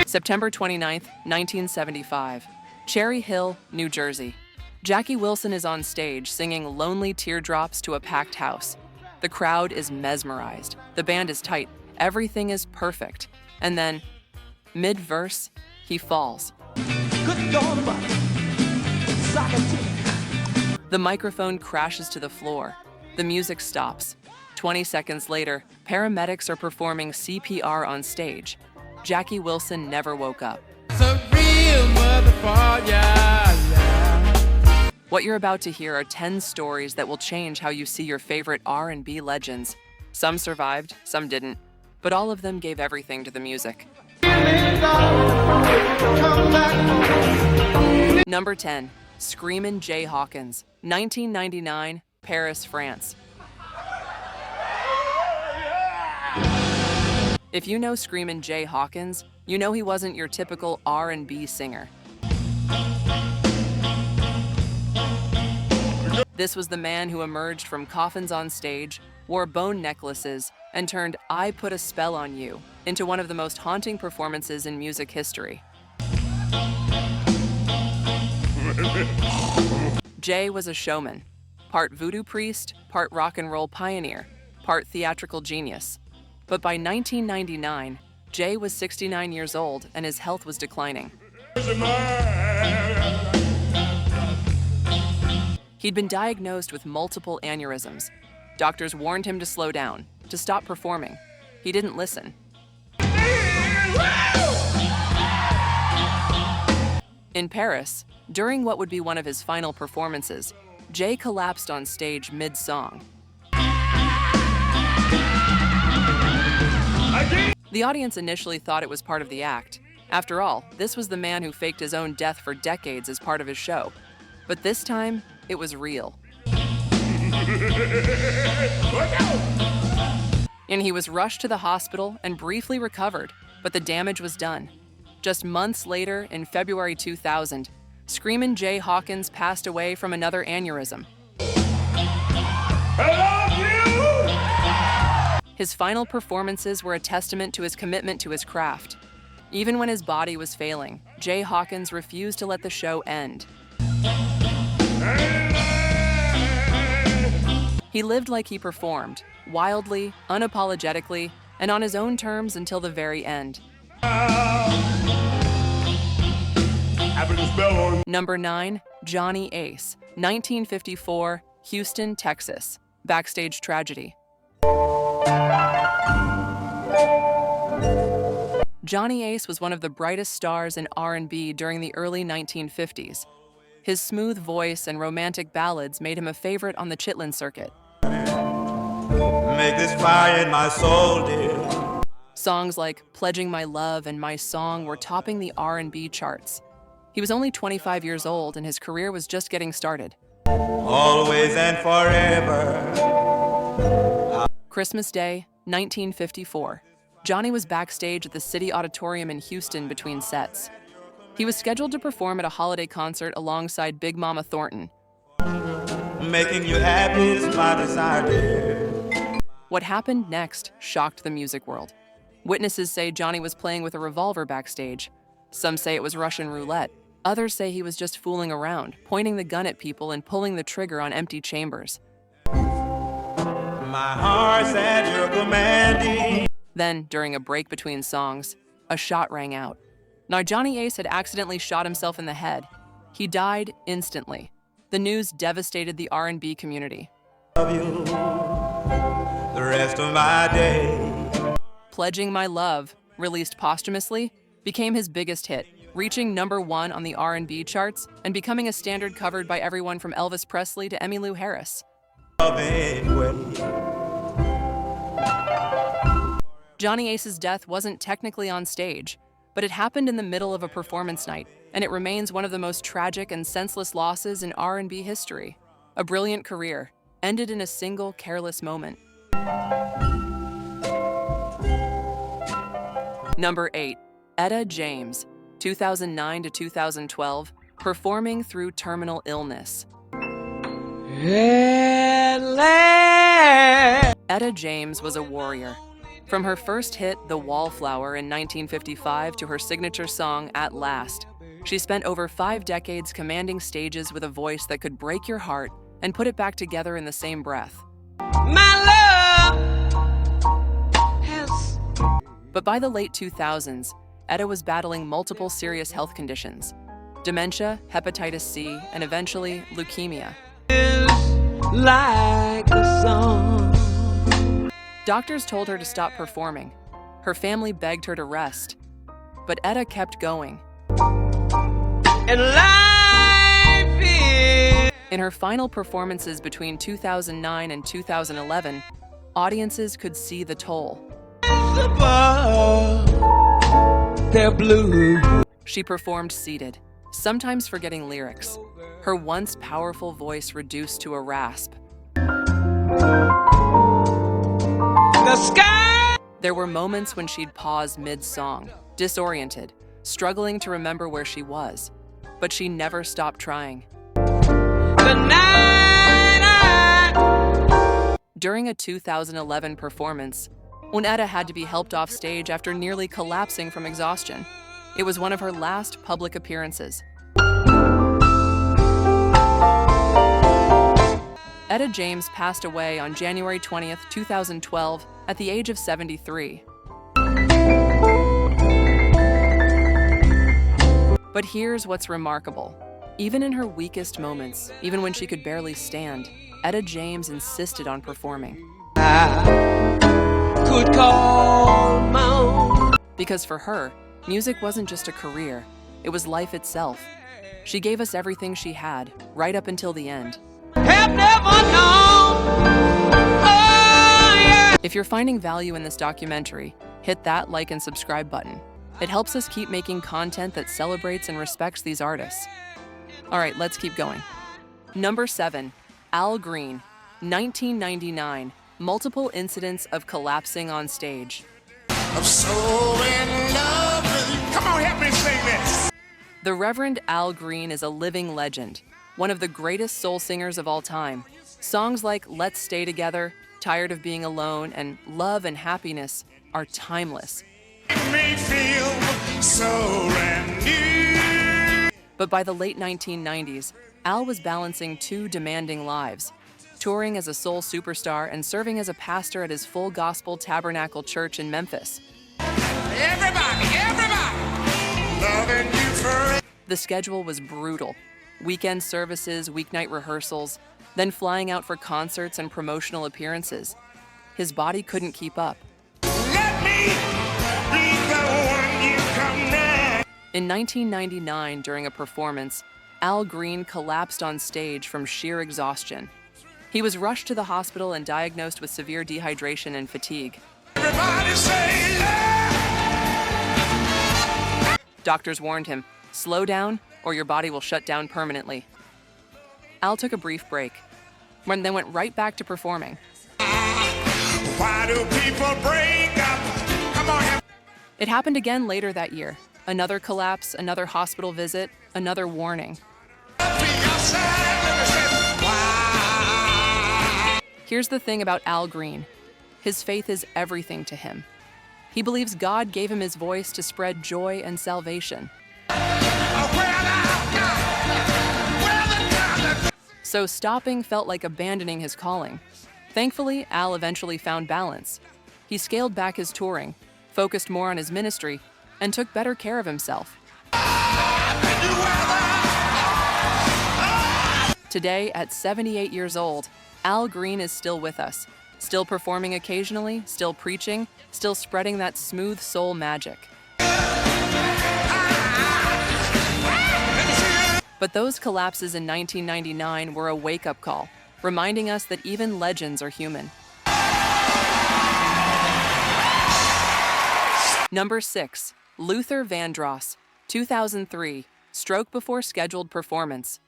September 29th, 1975. Cherry Hill, New Jersey. Jackie Wilson is on stage singing Lonely Teardrops to a packed house. The crowd is mesmerized. The band is tight. Everything is perfect. And then, mid-verse, he falls. The microphone crashes to the floor. The music stops. 20 seconds later, paramedics are performing CPR on stage. Jackie Wilson never woke up. What you're about to hear are 10 stories that will change how you see your favorite R&B legends. Some survived, some didn't, but all of them gave everything to the music. Number 10. Screamin' Jay Hawkins, 1999, Paris, France. If you know Screamin' Jay Hawkins, you know he wasn't your typical R&B singer. This was the man who emerged from coffins on stage, wore bone necklaces, and turned I Put a Spell on You into one of the most haunting performances in music history. Jay was a showman, part voodoo priest, part rock and roll pioneer, part theatrical genius. But by 1999, Jay was 69 years old and his health was declining. He'd been diagnosed with multiple aneurysms. Doctors warned him to slow down, to stop performing. He didn't listen. In Paris, during what would be one of his final performances, Jay collapsed on stage mid-song. The audience initially thought it was part of the act. After all, this was the man who faked his own death for decades as part of his show. But this time, it was real. And he was rushed to the hospital and briefly recovered, but the damage was done. Just months later, in February 2000, Screamin' Jay Hawkins passed away from another aneurysm. His final performances were a testament to his commitment to his craft. Even when his body was failing, Jay Hawkins refused to let the show end. He lived like he performed, wildly, unapologetically, and on his own terms until the very end. Number 9, Johnny Ace, 1954, Houston, Texas. Backstage tragedy. Johnny Ace was one of the brightest stars in R&B during the early 1950s. His smooth voice and romantic ballads made him a favorite on the Chitlin circuit. Make this fire in my soul, dear. Songs like Pledging My Love and My Song were topping the R&B charts. He was only 25 years old and his career was just getting started. Always and forever. Christmas Day, 1954. Johnny was backstage at the City Auditorium in Houston between sets. He was scheduled to perform at a holiday concert alongside Big Mama Thornton. Making you happy is my desire, dear. What happened next shocked the music world. Witnesses say Johnny was playing with a revolver backstage. Some say it was Russian roulette. Others say he was just fooling around, pointing the gun at people and pulling the trigger on empty chambers. My heart's at your commanding. Then, during a break between songs, a shot rang out. Now, Johnny Ace had accidentally shot himself in the head. He died instantly. The news devastated the R&B community. Love you the rest of my day. Pledging My Love, released posthumously, became his biggest hit, reaching number 1 on the R&B charts and becoming a standard covered by everyone from Elvis Presley to Emmylou Harris. Johnny Ace's death wasn't technically on stage, but it happened in the middle of a performance night, and it remains one of the most tragic and senseless losses in R&B history. A brilliant career, ended in a single careless moment. Number 8, Etta James, 2009 to 2012, performing through terminal illness. Etta James was a warrior. From her first hit, The Wallflower, in 1955 to her signature song, At Last, she spent over 5 decades commanding stages with a voice that could break your heart and put it back together in the same breath. My love has... But by the late 2000s, Etta was battling multiple serious health conditions: dementia, hepatitis C, and eventually leukemia. Like a song. Doctors told her to stop performing. Her family begged her to rest. But Etta kept going. And life is... In her final performances between 2009 and 2011, audiences could see the toll. above, they're blue. She performed seated, sometimes forgetting lyrics, her once powerful voice reduced to a rasp. The sky. There were moments when she'd pause mid-song, disoriented, struggling to remember where she was. But she never stopped trying. The night I... During a 2011 performance, when Etta had to be helped off stage after nearly collapsing from exhaustion, it was one of her last public appearances. Etta James passed away on January 20th, 2012, at the age of 73. But here's what's remarkable. Even in her weakest moments, even when she could barely stand, Etta James insisted on performing. I could call my own. Because for her, music wasn't just a career, it was life itself. She gave us everything she had, right up until the end. Have never known. Oh, yeah. If you're finding value in this documentary, hit that like and subscribe button. It helps us keep making content that celebrates and respects these artists. All right, let's keep going. Number 7, Al Green, 1999, multiple incidents of collapsing on stage. I'm so in love with you. Come on, help me sing this. The Reverend Al Green is a living legend, one of the greatest soul singers of all time. Songs like Let's Stay Together, Tired of Being Alone, and Love and Happiness are timeless. Make me feel so brand new. But by the late 1990s, Al was balancing 2 demanding lives, touring as a soul superstar and serving as a pastor at his Full Gospel Tabernacle Church in Memphis. Everybody, loving you forever. The schedule was brutal. Weekend services, weeknight rehearsals, then flying out for concerts and promotional appearances. His body couldn't keep up. Let me be the one you come now. In 1999, during a performance, Al Green collapsed on stage from sheer exhaustion. He was rushed to the hospital and diagnosed with severe dehydration and fatigue. Everybody say love. Doctors warned him, slow down or your body will shut down permanently. Al took a brief break, then went right back to performing. Why do people break up? Come on. It happened again later that year. Another collapse, another hospital visit, another warning. Here's the thing about Al Green. His faith is everything to him. He believes God gave him his voice to spread joy and salvation. So stopping felt like abandoning his calling. Thankfully, Al eventually found balance. He scaled back his touring, focused more on his ministry, and took better care of himself. Today, at 78 years old, Al Green is still with us, still performing occasionally, still preaching, still spreading that smooth soul magic. But those collapses in 1999 were a wake-up call, reminding us that even legends are human. Number 6, Luther Vandross, 2003, stroke before scheduled performance.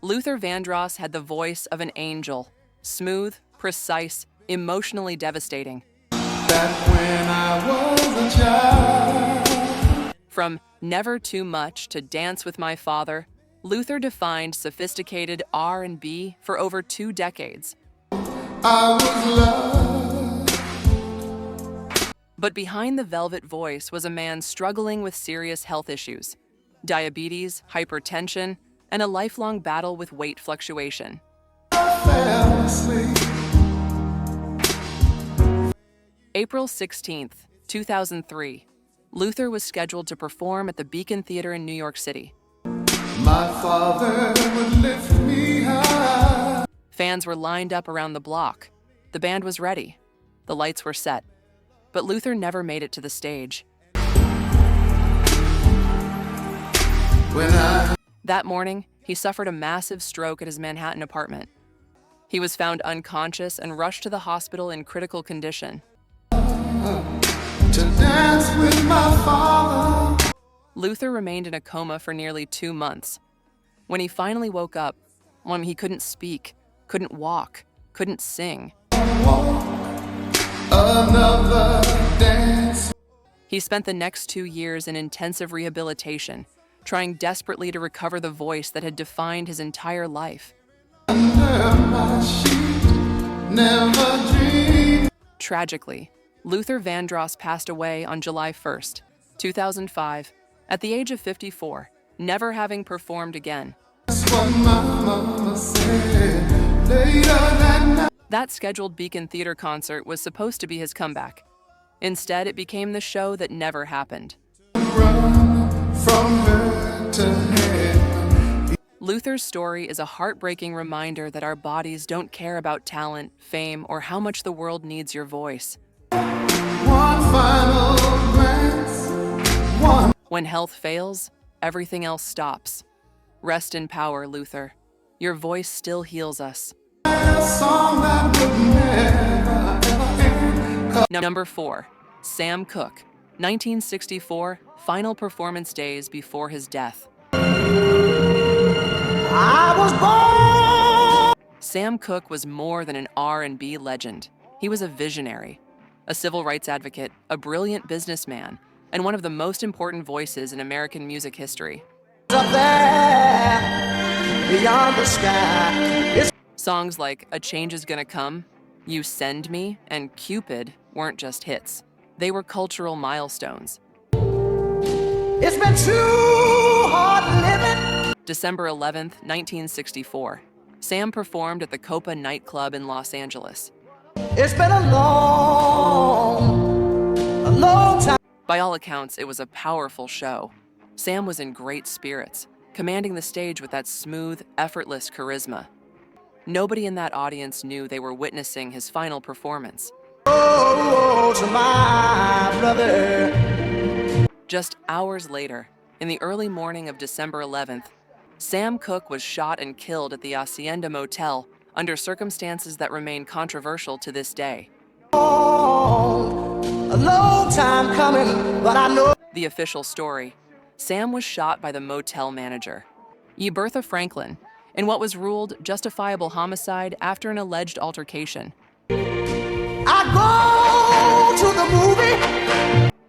Luther Vandross had the voice of an angel, smooth, precise, emotionally devastating. Back when I was a child. From Never Too Much to Dance with My Father, Luther defined sophisticated R&B for over 2 decades. I was loved. But behind the velvet voice was a man struggling with serious health issues: diabetes, hypertension, and a lifelong battle with weight fluctuation. I fell asleep. April 16th, 2003, Luther was scheduled to perform at the Beacon Theater in New York City. My father would lift me high. Fans were lined up around the block. The band was ready. The lights were set. But Luther never made it to the stage. That morning, he suffered a massive stroke at his Manhattan apartment. He was found unconscious and rushed to the hospital in critical condition. To dance with my father. Luther remained in a coma for nearly 2 months. When he finally woke up, he couldn't speak, couldn't walk, couldn't sing. Another dance. He spent the next 2 years in intensive rehabilitation, trying desperately to recover the voice that had defined his entire life. Under my sheet, never dreamed. Tragically, Luther Vandross passed away on July 1st, 2005, at the age of 54, never having performed again. That's what my mama said later that night. That scheduled Beacon Theater concert was supposed to be his comeback. Instead, it became the show that never happened. Run from her to heaven. Luther's story is a heartbreaking reminder that our bodies don't care about talent, fame, or how much the world needs your voice. One final glance. When health fails, everything else stops. Rest in power, Luther. Your voice still heals us. A song that would never end. Number 4. Sam Cooke, 1964, final performance days before his death. I was born. Sam Cooke was more than an R&B legend. He was a visionary, a civil rights advocate, a brilliant businessman, and one of the most important voices in American music history. Up there, beyond the sky. Songs like A Change Is Gonna Come, You Send Me, and Cupid weren't just hits. They were cultural milestones. It's been too hard living. December 11th, 1964. Sam performed at the Copa nightclub in Los Angeles. It's been a long time. By all accounts, it was a powerful show. Sam was in great spirits, commanding the stage with that smooth, effortless charisma. Nobody in that audience knew they were witnessing his final performance. Oh, to my brother. Just hours later, in the early morning of December 11th, Sam Cooke was shot and killed at the Hacienda Motel under circumstances that remain controversial to this day. A long time coming, but I know. The official story: Sam was shot by the motel manager, Bertha Franklin, in what was ruled justifiable homicide after an alleged altercation. I go to the movie.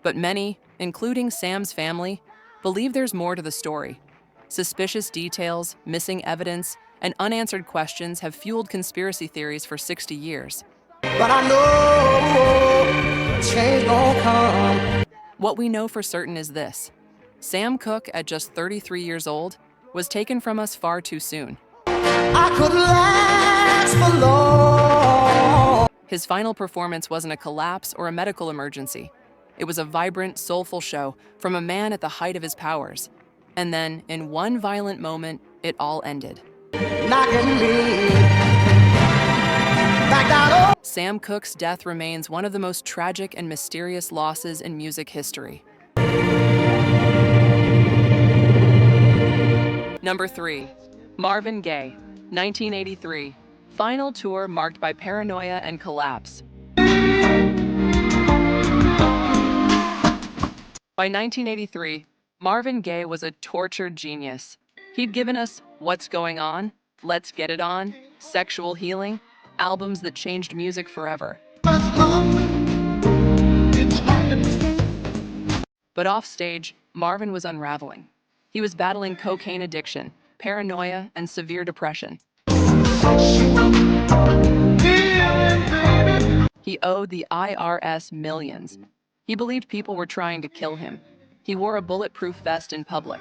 But many, including Sam's family, believe there's more to the story. Suspicious details, missing evidence, and unanswered questions have fueled conspiracy theories for 60 years. But I know change gon' come. What we know for certain is this: Sam Cooke, at just 33 years old, was taken from us far too soon. I could last for long. His final performance wasn't a collapse or a medical emergency. It was a vibrant, soulful show from a man at the height of his powers. And then, in one violent moment, it all ended. Knocking me back down. Sam Cooke's death remains one of the most tragic and mysterious losses in music history. Number 3. Marvin Gaye, 1983. Final tour marked by paranoia and collapse. By 1983, Marvin Gaye was a tortured genius. He'd given us What's Going On, Let's Get It On, Sexual Healing, albums that changed music forever. But offstage, Marvin was unraveling. He was battling cocaine addiction, paranoia, and severe depression. owed the IRS millions. He believed people were trying to kill him. He wore a bulletproof vest in public.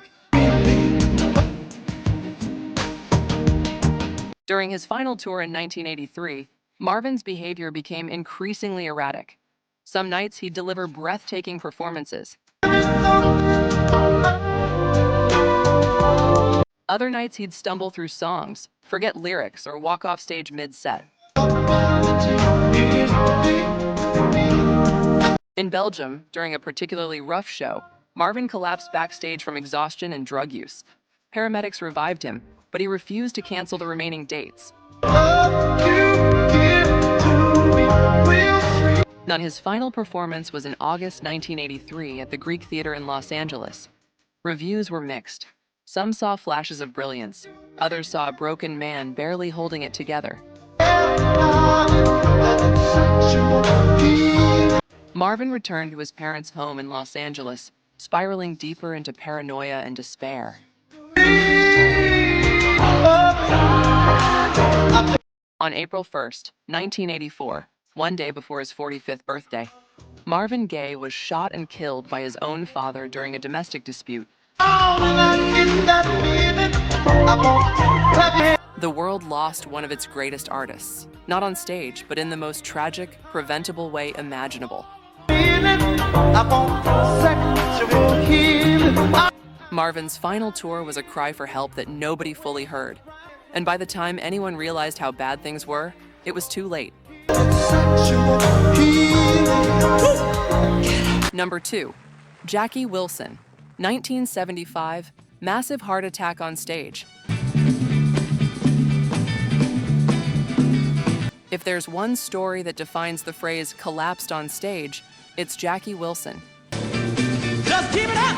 During his final tour in 1983, Marvin's behavior became increasingly erratic. Some nights he'd deliver breathtaking performances. Other nights he'd stumble through songs, forget lyrics, or walk off stage mid-set. In Belgium, during a particularly rough show, Marvin collapsed backstage from exhaustion and drug use. Paramedics revived him, but he refused to cancel the remaining dates. His final performance was in August 1983 at the Greek Theater in Los Angeles. Reviews were mixed. Some saw flashes of brilliance. Others saw a broken man barely holding it together. Marvin returned to his parents' home in Los Angeles, spiraling deeper into paranoia and despair. On April 1st, 1984, one day before his 45th birthday, Marvin Gaye was shot and killed by his own father during a domestic dispute. The world lost one of its greatest artists, not on stage, but in the most tragic, preventable way imaginable. Marvin's final tour was a cry for help that nobody fully heard. And by the time anyone realized how bad things were, it was too late. Number 2, Jackie Wilson, 1975, massive heart attack on stage. If there's one story that defines the phrase collapsed on stage, it's Jackie Wilson. Just keep it up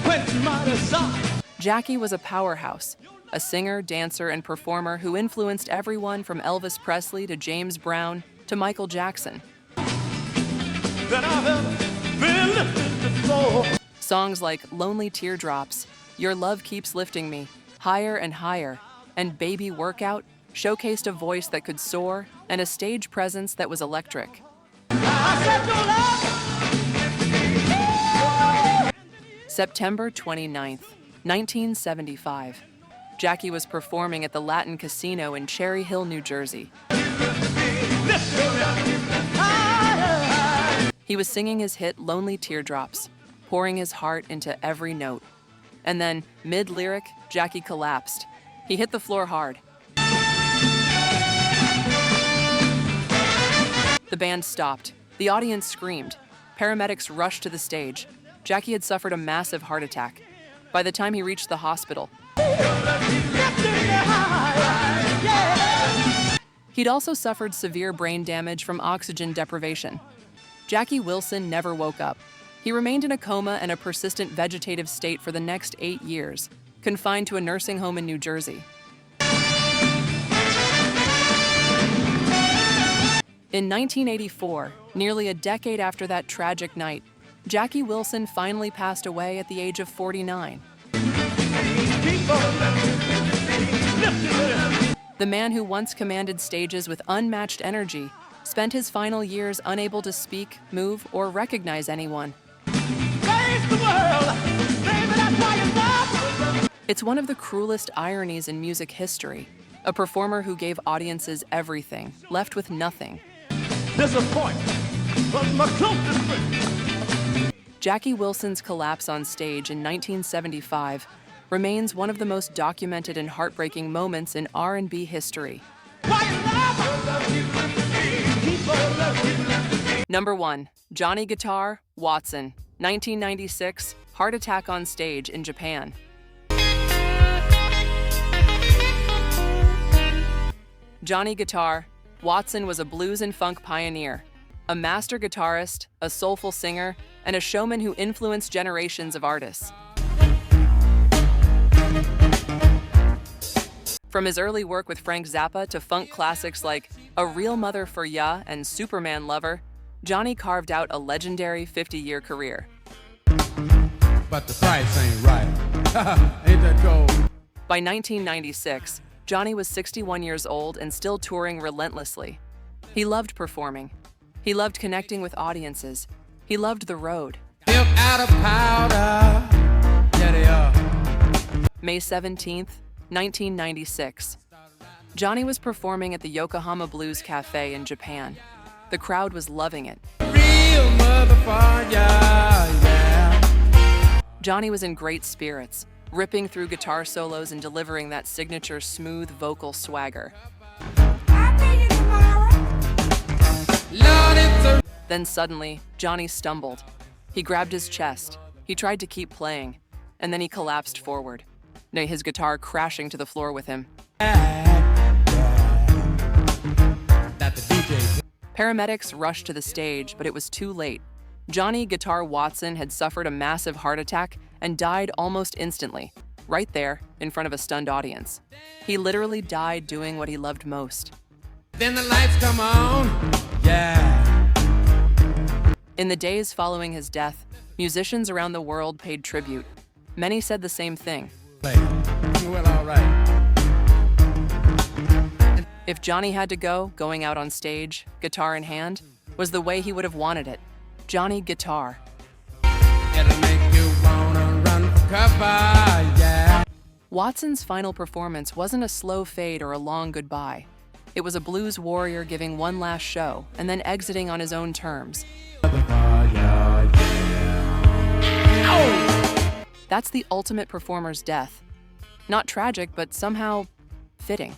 when somebody saw. Jackie was a powerhouse, a singer, dancer, and performer who influenced everyone from Elvis Presley to James Brown to Michael Jackson. That I've ever been lifted before. Songs like Lonely Teardrops, Your Love Keeps Lifting Me, Higher and Higher, and Baby Workout showcased a voice that could soar and a stage presence that was electric. September 29th, 1975. Jackie was performing at the Latin Casino in Cherry Hill, New Jersey. He was singing his hit Lonely Teardrops, pouring his heart into every note. And then, mid-lyric, Jackie collapsed. He hit the floor hard. The band stopped. The audience screamed. Paramedics rushed to the stage. Jackie had suffered a massive heart attack. By the time he reached the hospital, he'd also suffered severe brain damage from oxygen deprivation. Jackie Wilson never woke up. He remained in a coma and a persistent vegetative state for the next 8 years, confined to a nursing home in New Jersey. In 1984, nearly a decade after that tragic night, Jackie Wilson finally passed away at the age of 49. The man who once commanded stages with unmatched energy spent his final years unable to speak, move, or recognize anyone. It's one of the cruelest ironies in music history. A performer who gave audiences everything, left with nothing. Jackie Wilson's collapse on stage in 1975 remains one of the most documented and heartbreaking moments in R&B history. Number 1, Johnny Guitar, Watson, 1996, heart attack on stage in Japan. Johnny Guitar, Watson was a blues and funk pioneer, a master guitarist, a soulful singer, and a showman who influenced generations of artists. From his early work with Frank Zappa to funk classics like A Real Mother for Ya and Superman Lover, Johnny carved out a legendary 50-year career. But the price ain't right. Ain't that gold? By 1996, Johnny was 61 years old and still touring relentlessly. He loved performing. He loved connecting with audiences. He loved the road. Milk out of powder. Yeah, they are. May 17th, 1996. Johnny was performing at the Yokohama Blues Cafe in Japan. The crowd was loving it. Real motherfucker, yeah. Johnny was in great spirits, ripping through guitar solos and delivering that signature smooth vocal swagger. Lord, it's a Then suddenly, Johnny stumbled. He grabbed his chest. He tried to keep playing, and then he collapsed forward, his guitar crashing to the floor with him. that the DJ. Paramedics rushed to the stage, but it was too late. Johnny Guitar Watson had suffered a massive heart attack and died almost instantly, right there in front of a stunned audience. He literally died doing what he loved most. Then the lights come on, yeah. In the days following his death, musicians around the world paid tribute. Many said the same thing. Well, all right. If Johnny had to go, going out on stage, guitar in hand, was the way he would have wanted it. Johnny Guitar. It'll make you wanna run for cover, yeah. Watson's final performance wasn't a slow fade or a long goodbye. It was a blues warrior giving one last show and then exiting on his own terms. That's the ultimate performer's death. Not tragic, but somehow fitting.